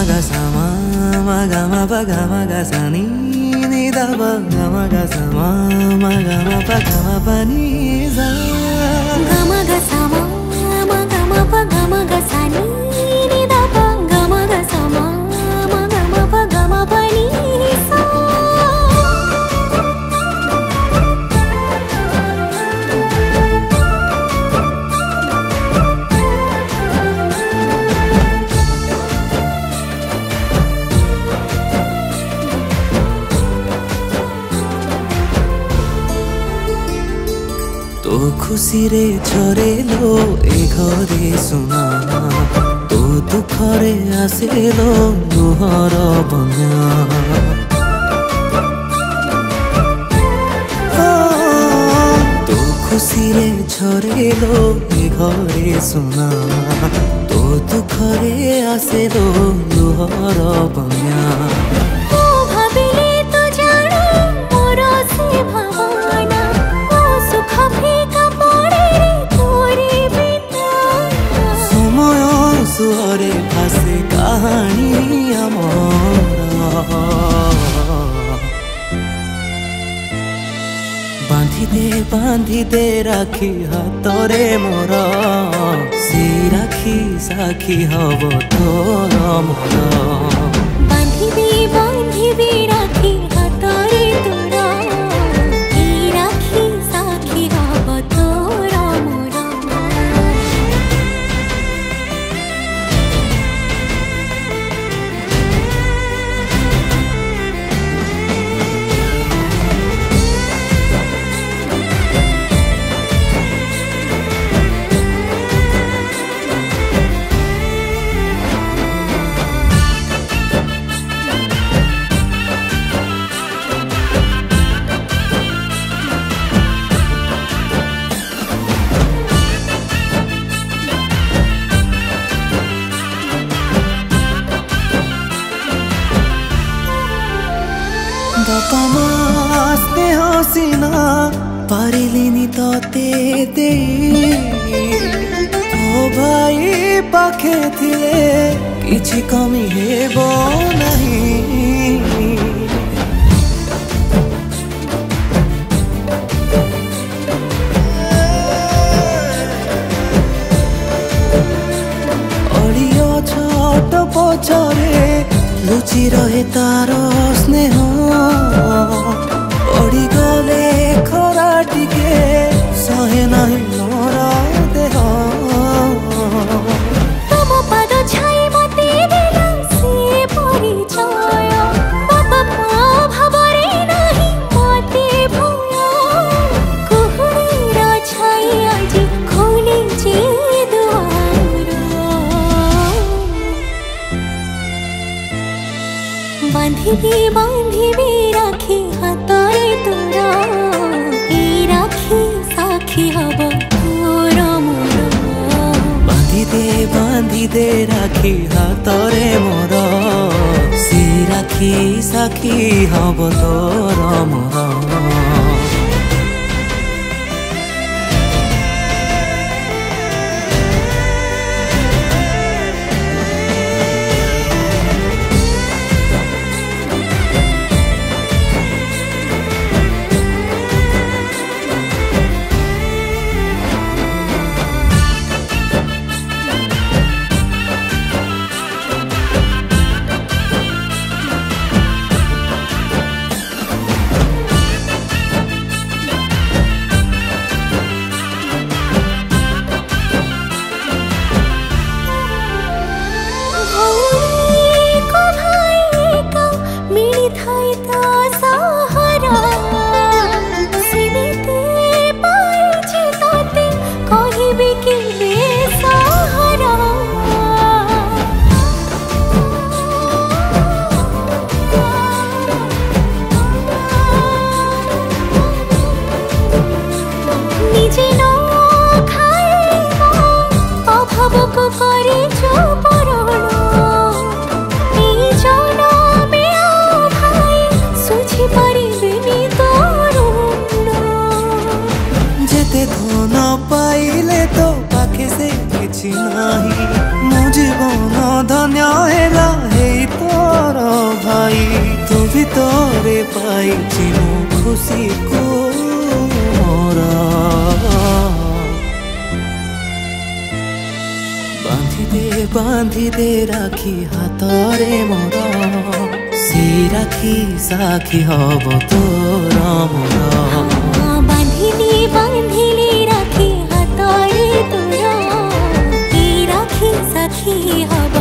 ga sa ma ga ma pa ga ma ga sa ni ni da pa ga ma ga sa ma ga ma pa ga ma pa ni sa ga ma ga sa ma ga ma pa ga ma ga sa ni ni da pa ga ma ga sa ma ga ma pa ga ma pa ni sa तो खुशी रे झरे लो ए घरे सुना तो दुखरे आसे लो लुहर बना तो खुशी रे झरे लो ए घरे सुना तो दुखरे आसे लो लुहर बना सुरे भासे कहानी आमर बांधी दे राखी हाथरे मोर सी राखी साखी हब तोर मोर बांधी दे राखी हाथरे तोर सी राखी साखी हब तोर मोर बापा माँ स्नेह सिना पारिलिनी तते दे तो भाई पाखे थिले किछि कमी हेबो नहीं अड़ियो छोट पछरे लुचि रहे तार स्नेह ओढ़ी गले खरा टिके सहे नहीं मोर देह तम पद छाई मते देला से परिचय बाबा माँ भावरे नहीं मते भय कुहुडीर छाई आज खोले जे दुआर बांधिबी राखी हाथरे तोर ई राखी साखी हब तोर मोर बांधी दे राखी हाथरे मोर सी राखी साखी हब तोर मोर ତୋ ଭିତରେ ପାଇଛି ମୁଁ ଖୁସିକୁ ମୋର। ବାନ୍ଧିଦେ ରାକ୍ଷୀ ହାତରେ ମୋର, ସେଇ ରାକ୍ଷୀ ସାକ୍ଷୀ ହବ ତୋର ମୋର। ବାନ୍ଧିଲି ରାକ୍ଷୀ ହାତରେ ତୋର, ଏଇ ରାକ୍ଷୀ ସାକ୍ଷୀ ହବ